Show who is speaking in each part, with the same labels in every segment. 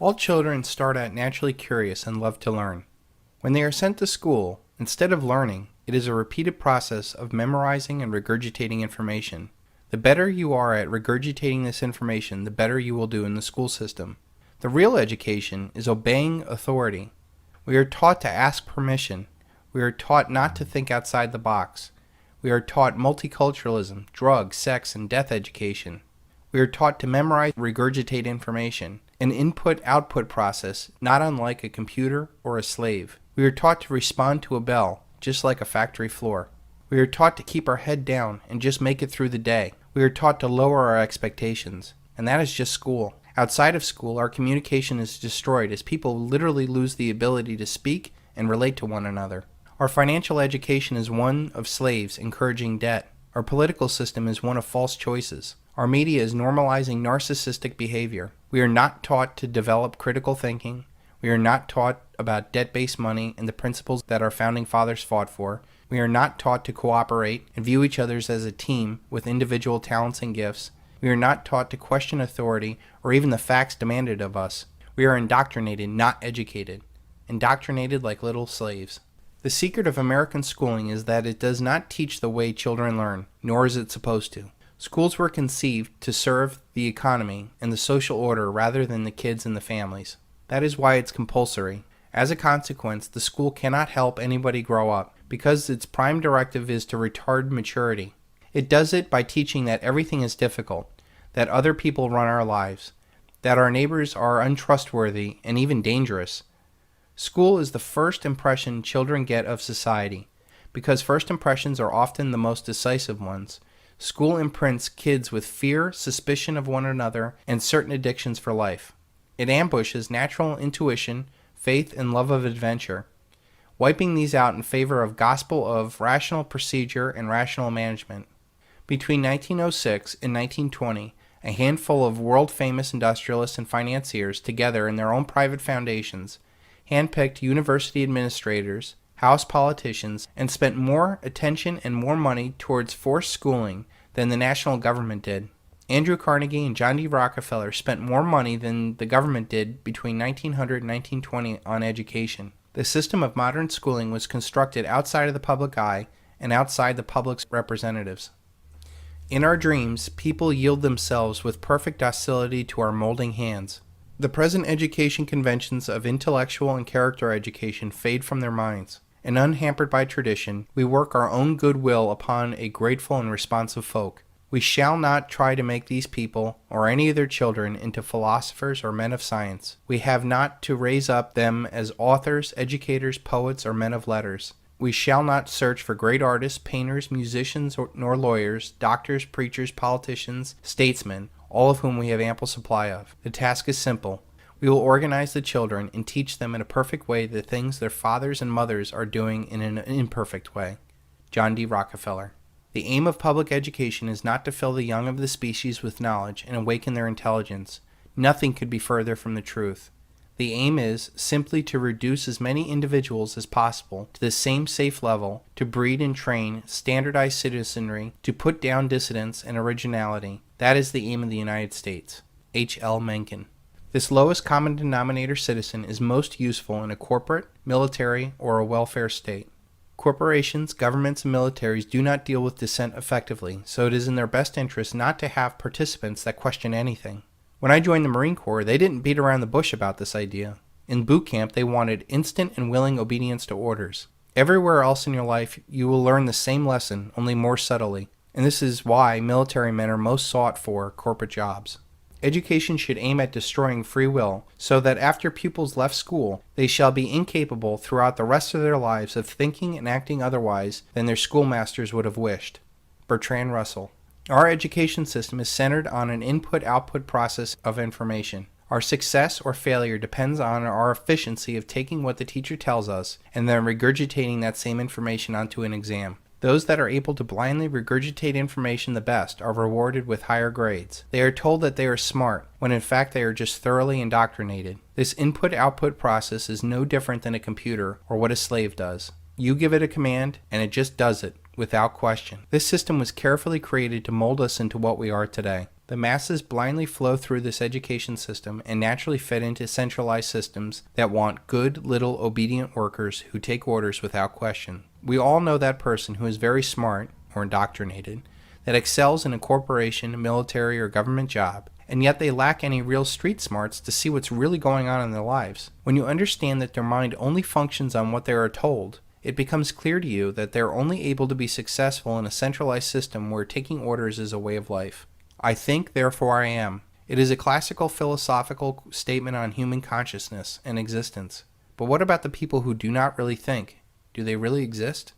Speaker 1: All children start out naturally curious and love to learn. When they are sent to school, instead of learning, it is a repeated process of memorizing and regurgitating information. The better you are at regurgitating this information, the better you will do in the school system. The real education is obeying authority. We are taught to ask permission. We are taught not to think outside the box. We are taught multiculturalism, drug, sex, and death education. We are taught to memorize, regurgitate information, an input-output process not unlike a computer or a slave. We are taught to respond to a bell, just like a factory floor. We are taught to keep our head down and just make it through the day. We are taught to lower our expectations, and that is just school. Outside of school, our communication is destroyed as people literally lose the ability to speak and relate to one another. Our financial education is one of slaves encouraging debt. Our political system is one of false choices. Our media is normalizing narcissistic behavior. We are not taught to develop critical thinking. We are not taught about debt-based money and the principles that our founding fathers fought for. We are not taught to cooperate and view each other as a team with individual talents and gifts. We are not taught to question authority or even the facts demanded of us. We are indoctrinated, not educated. Indoctrinated like little slaves. The secret of American schooling is that it does not teach the way children learn, nor is it supposed to. Schools were conceived to serve the economy and the social order rather than the kids and the families. That is why it's compulsory. As a consequence, the school cannot help anybody grow up, because its prime directive is to retard maturity. It does it by teaching that everything is difficult, that other people run our lives, that our neighbors are untrustworthy and even dangerous. School is the first impression children get of society. Because first impressions are often the most decisive ones, school imprints kids with fear, suspicion of one another, and certain addictions for life. It ambushes natural intuition, faith, and love of adventure, wiping these out in favor of gospel of rational procedure and rational management. Between 1906 and 1920, a handful of world-famous industrialists and financiers together in their own private foundations handpicked university administrators, House politicians, and spent more attention and more money towards forced schooling than the national government did. Andrew Carnegie and John D. Rockefeller spent more money than the government did between 1900 and 1920 on education. The system of modern schooling was constructed outside of the public eye and outside the public's representatives. In our dreams, people yield themselves with perfect docility to our molding hands. The present education conventions of intellectual and character education fade from their minds, and unhampered by tradition, we work our own goodwill upon a grateful and responsive folk. We shall not try to make these people, or any of their children, into philosophers or men of science. We have not to raise up them as authors, educators, poets, or men of letters. We shall not search for great artists, painters, musicians, nor lawyers, doctors, preachers, politicians, statesmen, all of whom we have ample supply of. The task is simple. We will organize the children and teach them in a perfect way the things their fathers and mothers are doing in an imperfect way. John D. Rockefeller. The aim of public education is not to fill the young of the species with knowledge and awaken their intelligence. Nothing could be further from the truth. The aim is simply to reduce as many individuals as possible to the same safe level, to breed and train standardized citizenry, to put down dissidence and originality. That is the aim of the United States. H. L. Mencken. This lowest common denominator citizen is most useful in a corporate, military, or a welfare state. Corporations, governments, and militaries do not deal with dissent effectively, so it is in their best interest not to have participants that question anything. When I joined the Marine Corps, they didn't beat around the bush about this idea. In boot camp, they wanted instant and willing obedience to orders. Everywhere else in your life, you will learn the same lesson, only more subtly, and this is why military men are most sought for corporate jobs. Education should aim at destroying free will, so that after pupils left school, they shall be incapable throughout the rest of their lives of thinking and acting otherwise than their schoolmasters would have wished. Bertrand Russell. Our education system is centered on an input-output process of information. Our success or failure depends on our efficiency of taking what the teacher tells us and then regurgitating that same information onto an exam. Those that are able to blindly regurgitate information the best are rewarded with higher grades. They are told that they are smart, when in fact they are just thoroughly indoctrinated. This input-output process is no different than a computer or what a slave does. You give it a command, and it just does it, without question. This system was carefully created to mold us into what we are today. The masses blindly flow through this education system and naturally fit into centralized systems that want good, little obedient workers who take orders without question. We all know that person who is very smart, or indoctrinated, that excels in a corporation, military, or government job, and yet they lack any real street smarts to see what's really going on in their lives. When you understand that their mind only functions on what they are told, it becomes clear to you that they are only able to be successful in a centralized system where taking orders is a way of life. I think, therefore I am. It is a classical philosophical statement on human consciousness and existence. But what about the people who do not really think? Do they really exist?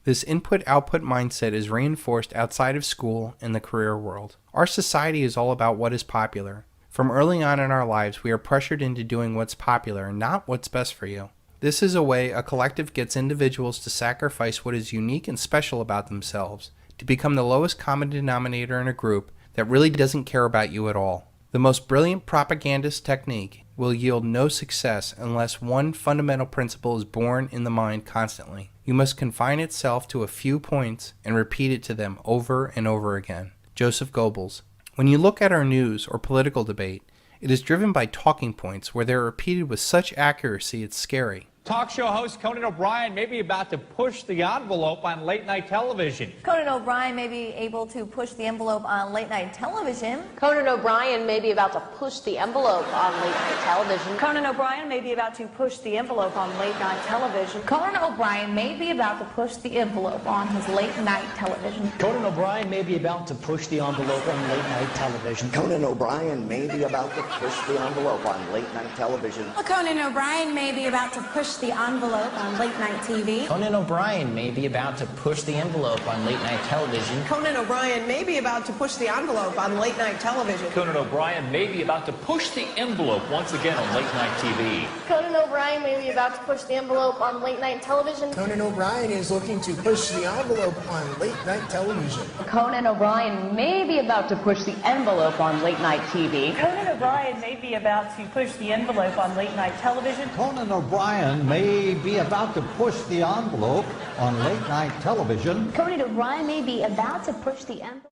Speaker 1: This input-output mindset is reinforced outside of school and the career world. Our society is all about what is popular. From early on in our lives, we are pressured into doing what's popular and not what's best for you. This is a way a collective gets individuals to sacrifice what is unique and special about themselves, to become the lowest common denominator in a group that really doesn't care about you at all. The most brilliant propagandist technique will yield no success unless one fundamental principle is born in the mind constantly. You must confine itself to a few points and repeat it to them over and over again. Joseph Goebbels. When you look at our news or political debate, it is driven by talking points where they are repeated with such accuracy it's scary.
Speaker 2: Talk show host Conan O'Brien may be about to push the envelope on late-night television.
Speaker 3: Conan O'Brien may be able to push the envelope on late-night television.
Speaker 4: Conan O'Brien may be about to push the envelope on late-night television.
Speaker 3: Conan O'Brien may be about to push the envelope on late-night television. Conan O'Brien may be about to push the envelope on his late-night television.
Speaker 5: Conan O'Brien may be about to push the envelope on late-night television.
Speaker 6: Conan O'Brien may be about to push the envelope on late-night television.
Speaker 3: Conan O'Brien may be about to push the envelope on late-night TV.
Speaker 5: Conan O'Brien may be about to push the envelope on late-night television.
Speaker 7: Conan O'Brien may be about to push the envelope on late-night television.
Speaker 2: Conan O'Brien may be about to push the envelope once again on late-night TV.
Speaker 4: Conan O'Brien may be about to push the envelope on late-night television.
Speaker 7: Conan O'Brien is looking to push the envelope on late-night television.
Speaker 4: Conan O'Brien may be about to push the envelope on late-night TV.
Speaker 3: Conan O'Brien may be about to push the envelope on late-night television.
Speaker 8: Conan O'Brien may be about to push the envelope on late-night television.
Speaker 4: Conan O'Brien may be about to push the envelope.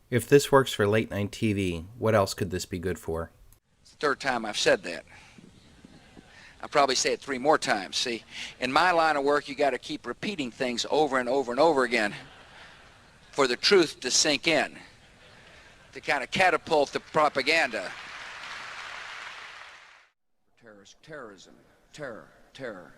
Speaker 1: If this works for late-night TV, what else could this be good for?
Speaker 9: It's the third time I've said that. I'll probably say it 3 more times. See, in my line of work, you got to keep repeating things over and over and over again for the truth to sink in, to kind of catapult the propaganda. Terrorism, terror, terrorist,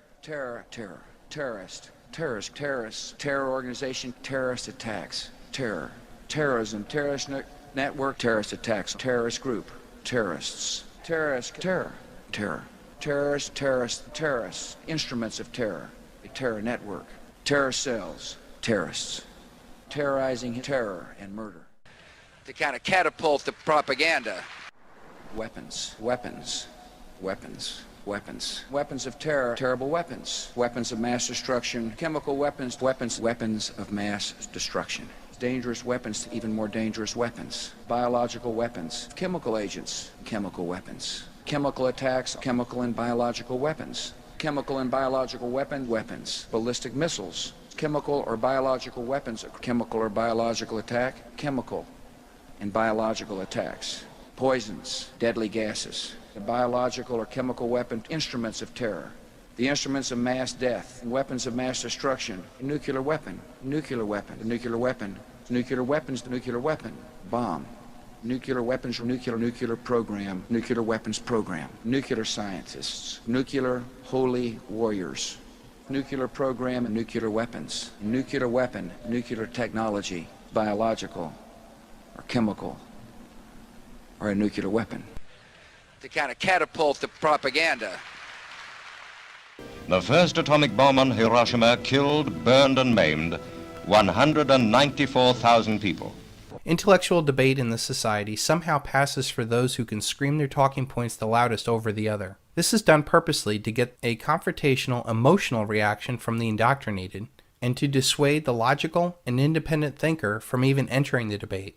Speaker 9: terror organization, terrorist attacks, terrorism, terrorist network, terrorist attacks, terrorist group, terrorists, terrorists, instruments of terror, a terror network, terror cells, terrorists, terrorizing terror and murder. To kind of catapult the propaganda. Weapons of terror, terrible weapons of mass destruction, chemical weapons of mass destruction, dangerous weapons to even more dangerous weapons, biological weapons, chemical agents, chemical weapons, chemical attacks, chemical and biological weapons, weapons, ballistic missiles, chemical or biological weapons, chemical or biological attack, chemical and biological attacks, poisons, deadly gases, the biological or chemical weapon, instruments of terror, the instruments of mass death, weapons of mass destruction, nuclear weapon, bomb, nuclear weapons, nuclear program, nuclear weapons program, nuclear scientists, nuclear holy warriors, nuclear program and nuclear weapons, nuclear weapon, nuclear technology, biological or chemical or a nuclear weapon. To kind of catapult the propaganda.
Speaker 10: The first atomic bomb on Hiroshima killed, burned, and maimed 194,000 people.
Speaker 1: Intellectual debate in this society somehow passes for those who can scream their talking points the loudest over the other. This is done purposely to get a confrontational, emotional reaction from the indoctrinated, and to dissuade the logical and independent thinker from even entering the debate.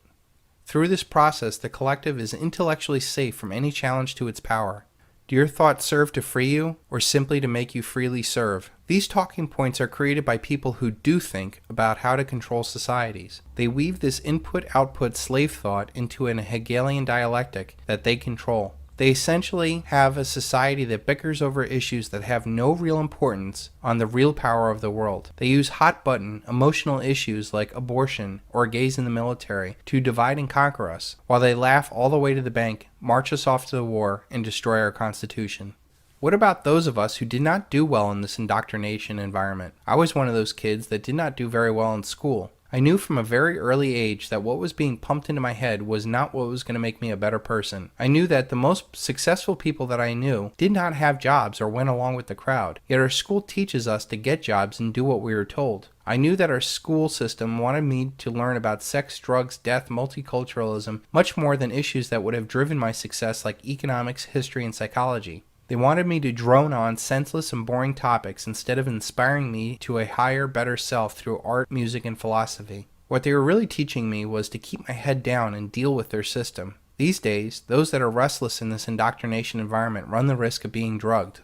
Speaker 1: Through this process, the collective is intellectually safe from any challenge to its power. Do your thoughts serve to free you, or simply to make you freely serve? These talking points are created by people who do think about how to control societies. They weave this input-output slave thought into an Hegelian dialectic that they control. They essentially have a society that bickers over issues that have no real importance on the real power of the world. They use hot-button, emotional issues like abortion or gays in the military to divide and conquer us, while they laugh all the way to the bank, march us off to the war, and destroy our Constitution. What about those of us who did not do well in this indoctrination environment? I was one of those kids that did not do very well in school. I knew from a very early age that what was being pumped into my head was not what was going to make me a better person. I knew that the most successful people that I knew did not have jobs or went along with the crowd, yet our school teaches us to get jobs and do what we were told. I knew that our school system wanted me to learn about sex, drugs, death, multiculturalism, much more than issues that would have driven my success like economics, history, and psychology. They wanted me to drone on senseless and boring topics instead of inspiring me to a higher, better self through art, music, and philosophy. What they were really teaching me was to keep my head down and deal with their system. These days, those that are restless in this indoctrination environment run the risk of being drugged.